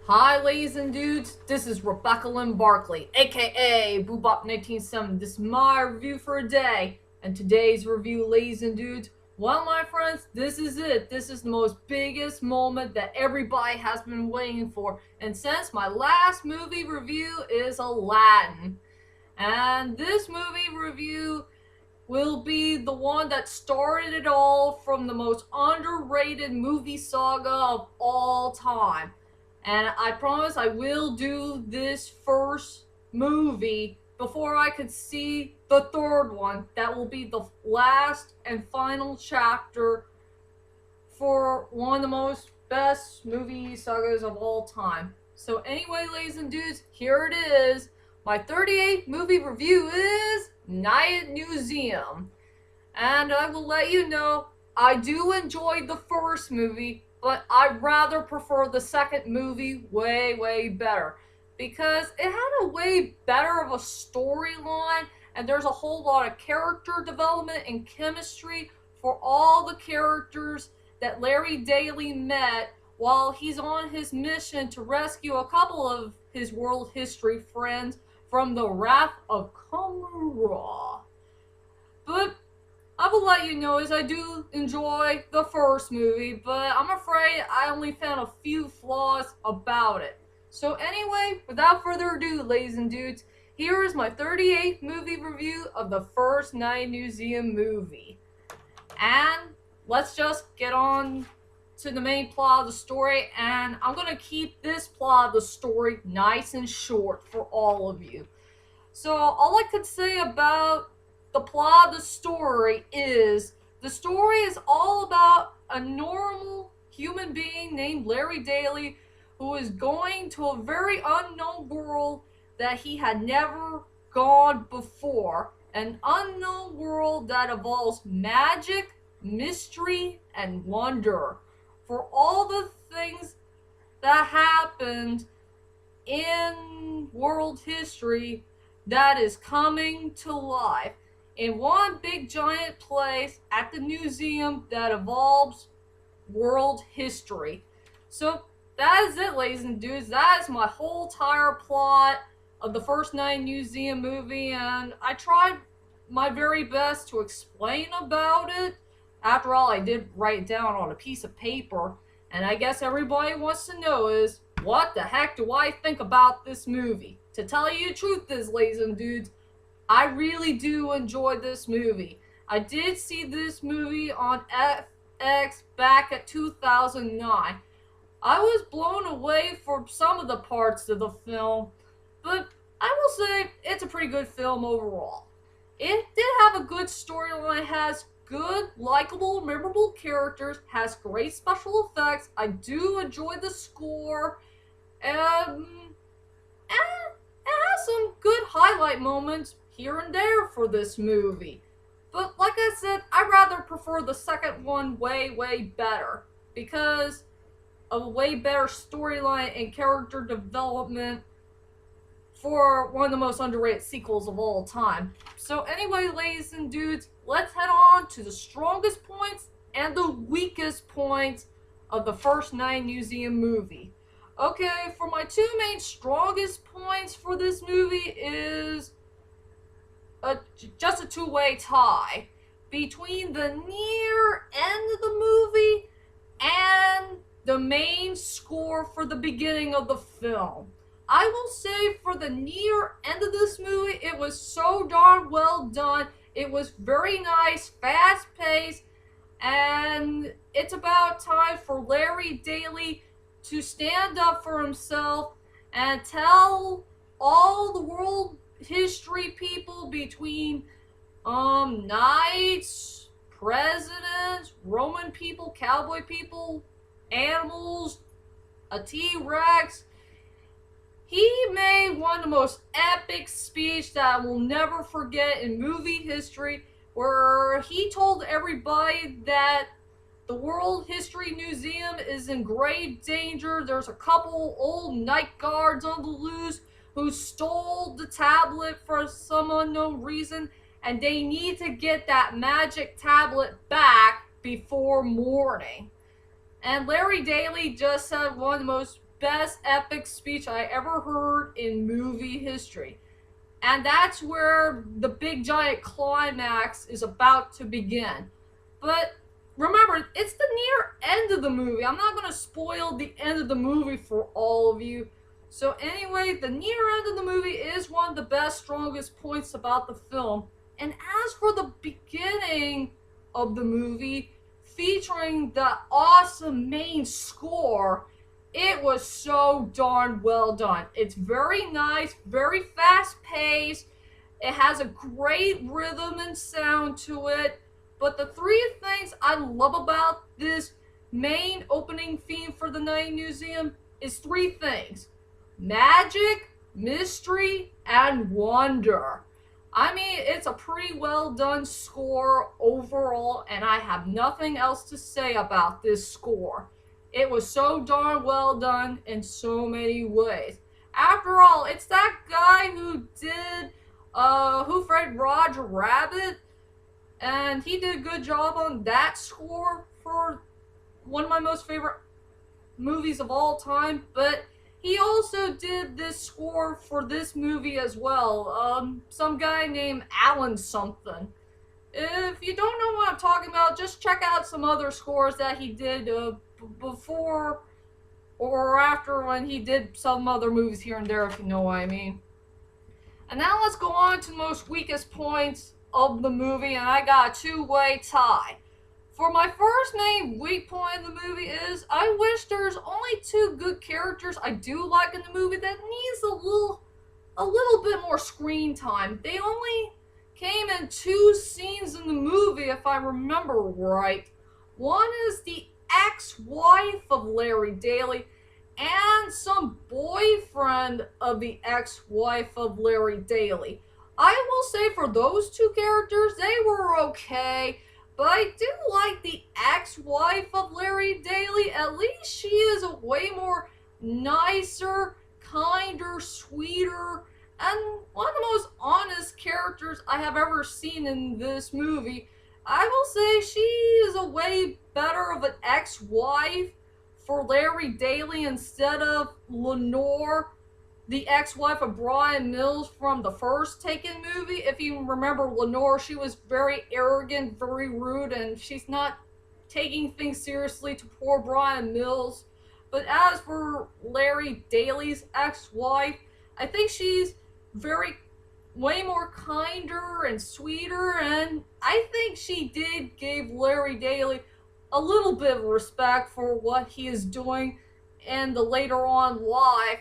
Hi, ladies and dudes. This is Rebecca Lynn Barkley, aka Boobop197. This is my review for a day. And today's review, ladies and dudes, well, my friends, this is it. This is the most biggest moment that everybody has been waiting for. And since my last movie review is Aladdin, and this movie review will be the one that started it all from the most underrated movie saga of all time. And I promise I will do this first movie before I could see the third one. That will be the last and final chapter for one of the most best movie sagas of all time. So anyway, ladies and dudes, here it is. My 38th movie review is Night at Museum. And I will let you know, I do enjoy the first movie, but I rather prefer the second movie way better. Because it had a way better of a storyline, and there's a whole lot of character development and chemistry for all the characters that Larry Daly met while he's on his mission to rescue a couple of his world history friends from the wrath of Kamura. But I will let you know as I do enjoy the first movie, but I'm afraid I only found a few flaws about it. So anyway, without further ado, ladies and dudes, here is my 38th movie review of the first Night Museum movie. And let's just get on to the main plot of the story, and I'm going to keep this plot of the story nice and short for all of you. So all I could say about the plot of the story is the story is all about a normal human being named Larry Daly who is going to a very unknown world that he had never gone before. An unknown world that involves magic, mystery, and wonder. For all the things that happened in world history that is coming to life in one big giant place at the museum that involves world history. So that is it, ladies and dudes. That is my whole entire plot of the first Night Museum movie, and I tried my very best to explain about it. After all, I did write it down on a piece of paper, and I guess everybody wants to know is, what the heck do I think about this movie? To tell you the truth is, ladies and dudes, I really do enjoy this movie. I did see this movie on FX back at 2009. I was blown away for some of the parts of the film, but I will say it's a pretty good film overall. It did have a good storyline, has good, likable, memorable characters, has great special effects. I do enjoy the score, and it has some good highlight moments here and there for this movie. But like I said, I rather prefer the second one way better because of a way better storyline and character development for one of the most underrated sequels of all time. So anyway, ladies and dudes, let's head on to the strongest points and the weakest points of the first Night Museum movie. Okay, for my two main strongest points for this movie is just a two-way tie between the near end of the movie and the main score for the beginning of the film. I will say for the near end of this movie, it was so darn well done. It was very nice, fast-paced, and it's about time for Larry Daly to stand up for himself and tell all the world history people between knights, presidents, Roman people, cowboy people, animals, a T-Rex. He made one of the most epic speech that I will never forget in movie history, where he told everybody that the World History Museum is in grave danger. There's a couple old night guards on the loose who stole the tablet for some unknown reason, and they need to get that magic tablet back before morning. And Larry Daly just said one of the most best epic speech I ever heard in movie history. And that's where the big giant climax is about to begin. But remember, it's the near end of the movie. I'm not going to spoil the end of the movie for all of you. So anyway, the near end of the movie is one of the best, strongest points about the film. And as for the beginning of the movie, featuring the awesome main score, it was so darn well done. It's very nice, very fast paced. It has a great rhythm and sound to it. But the three things I love about this main opening theme for the Night Museum is three things: magic, mystery, and wonder. I mean, it's a pretty well done score overall, and I have nothing else to say about this score. It was so darn well done in so many ways. After all, it's that guy who did Who Framed Roger Rabbit, and he did a good job on that score for one of my most favorite movies of all time. But he also did this score for this movie as well. Some guy named Alan something. If you don't know what I'm talking about, just check out some other scores that he did before or after when he did some other movies here and there, if you know what I mean. And now let's go on to the most weakest points of the movie, and I got a two-way tie. For my first main weak point in the movie is, I wish there's only two good characters I do like in the movie that needs a little bit more screen time. They only came in two scenes in the movie, if I remember right. One is the ex-wife of Larry Daly and some boyfriend of the ex-wife of Larry Daly. I will say for those two characters, they were okay. But I do like the ex-wife of Larry Daly. At least she is a way more nicer, kinder, sweeter, and one of the most honest characters I have ever seen in this movie. I will say she is a way better of an ex-wife for Larry Daly instead of Lenore, the ex-wife of Brian Mills from the first Taken movie. If you remember Lenore, she was very arrogant, very rude, and she's not taking things seriously to poor Brian Mills. But as for Larry Daly's ex-wife, I think she's way more kinder and sweeter, and I think she did give Larry Daly a little bit of respect for what he is doing in the later on life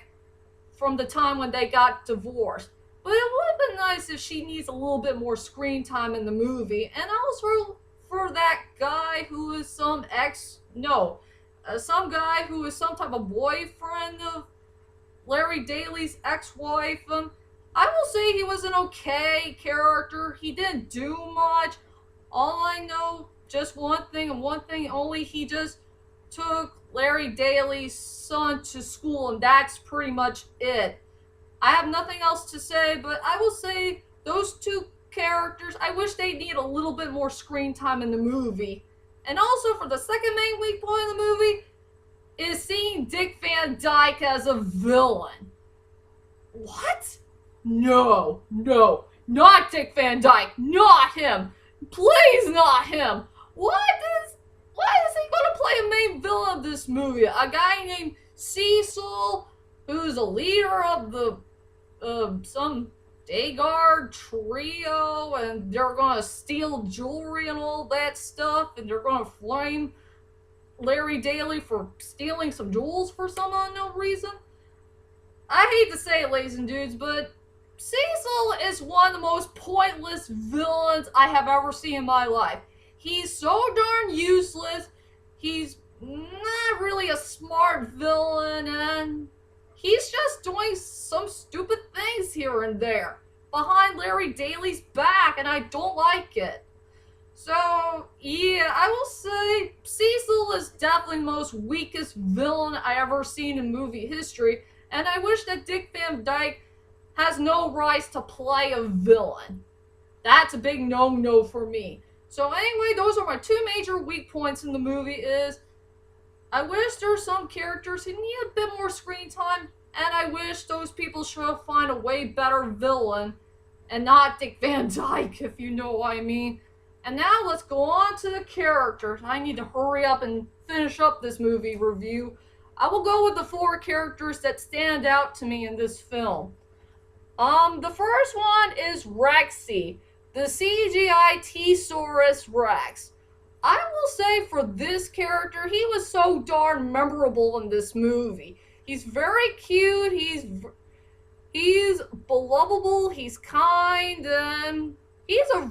from the time when they got divorced. But it would have been nice if she needs a little bit more screen time in the movie. And also for that guy who is some guy who is some type of boyfriend of Larry Daly's ex-wife. I will say he was an okay character. He didn't do much. All I know, just one thing and one thing only, he just took Larry Daly's son to school, and that's pretty much it. I have nothing else to say, but I will say those two characters, I wish they need a little bit more screen time in the movie. And also for the second main weak point in the movie is seeing Dick Van Dyke as a villain. What? No, not Dick Van Dyke, not him. Please not him. Why is he gonna play a main villain of this movie? A guy named Cecil, who's a leader of the some day guard trio, and they're gonna steal jewelry and all that stuff, and they're gonna flame Larry Daly for stealing some jewels for some unknown reason. I hate to say it, ladies and dudes, but Cecil is one of the most pointless villains I have ever seen in my life. He's so darn useless. He's not really a smart villain, and he's just doing some stupid things here and there behind Larry Daly's back, and I don't like it. So, yeah, I will say Cecil is definitely the most weakest villain I ever seen in movie history, and I wish that Dick Van Dyke has no rights to play a villain. That's a big no-no for me. So anyway, those are my two major weak points in the movie is I wish there were some characters who need a bit more screen time, and I wish those people should find a way better villain and not Dick Van Dyke, if you know what I mean. And now let's go on to the characters. I need to hurry up and finish up this movie review. I will go with the 4 characters that stand out to me in this film. The first one is Rexy, the CGI T-Saurus Rex. I will say for this character, he was so darn memorable in this movie. He's very cute, he's belovable, he's kind, and he's a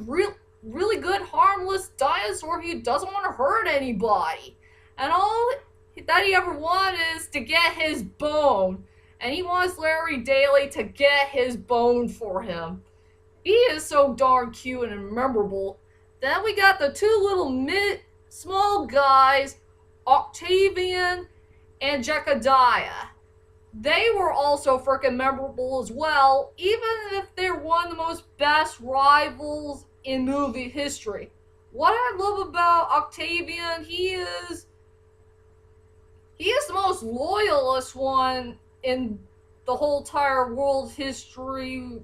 really good harmless dinosaur who doesn't want to hurt anybody. And all that he ever wanted is to get his bone. And he wants Larry Daly to get his bone for him. He is so darn cute and memorable. Then we got the 2 little small guys, Octavian and Jecadiah. They were also freaking memorable as well, even if they're one of the most best rivals in movie history. What I love about Octavian, he is the most loyalist one in the whole entire world history,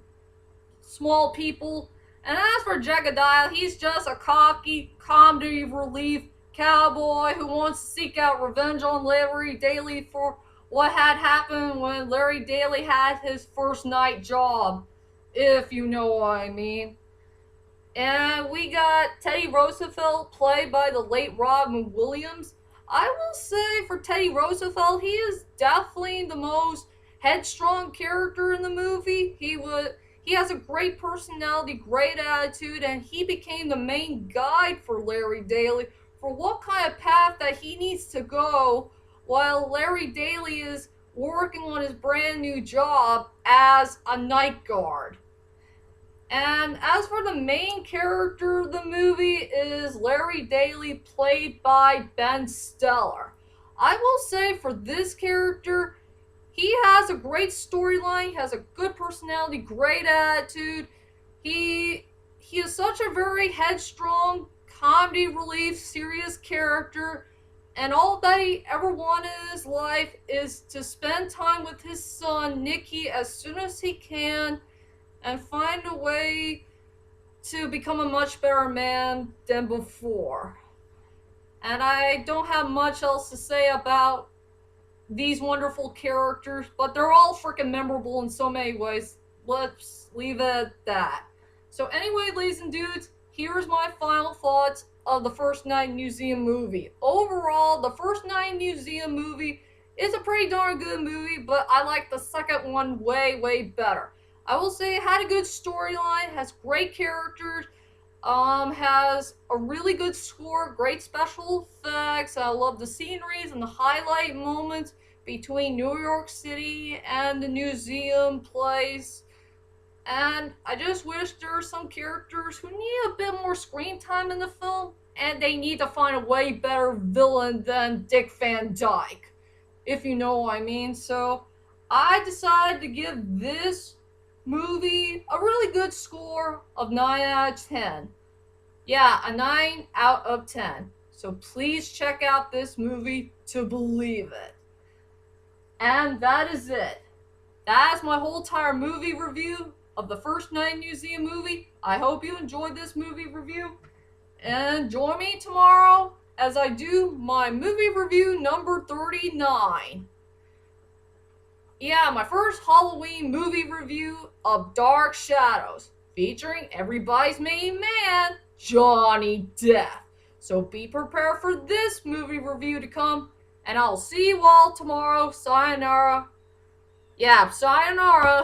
small people. And as for Jecadiah, he's just a cocky, comedy relief cowboy who wants to seek out revenge on Larry Daly for what had happened when Larry Daly had his first night job, if you know what I mean. And we got Teddy Roosevelt, played by the late Robin Williams. I will say for Teddy Roosevelt, he is definitely the most headstrong character in the movie. He has a great personality, great attitude, and he became the main guide for Larry Daly for what kind of path that he needs to go while Larry Daly is working on his brand new job as a night guard. And as for the main character of the movie is Larry Daly, played by Ben Stiller. I will say for this character, he has a great storyline, he has a good personality, great attitude. He is such a very headstrong, comedy relief, serious character, and all that he ever wanted in his life is to spend time with his son, Nicky, as soon as he can, and find a way to become a much better man than before. And I don't have much else to say about these wonderful characters, but they're all freaking memorable in so many ways. Let's leave it at that. So anyway, ladies and dudes, here's my final thoughts of the First Night Museum movie. Overall, the First Night Museum movie is a pretty darn good movie, but I like the second one way, way better. I will say it had a good storyline, has great characters, has a really good score, great special effects. I love the sceneries and the highlight moments between New York City and the museum place. And I just wish there were some characters who need a bit more screen time in the film, and they need to find a way better villain than Dick Van Dyke, if you know what I mean. So I decided to give this movie a really good score of 9 out of 10. Yeah, a 9 out of 10. So please check out this movie to believe it. And that is it. That's my whole entire movie review of the First Night Museum movie. I hope you enjoyed this movie review. And join me tomorrow as I do my movie review number 39. Yeah, my first Halloween movie review of Dark Shadows, featuring everybody's main man, Johnny Depp. So be prepared for this movie review to come, and I'll see you all tomorrow. Sayonara. Yeah, sayonara.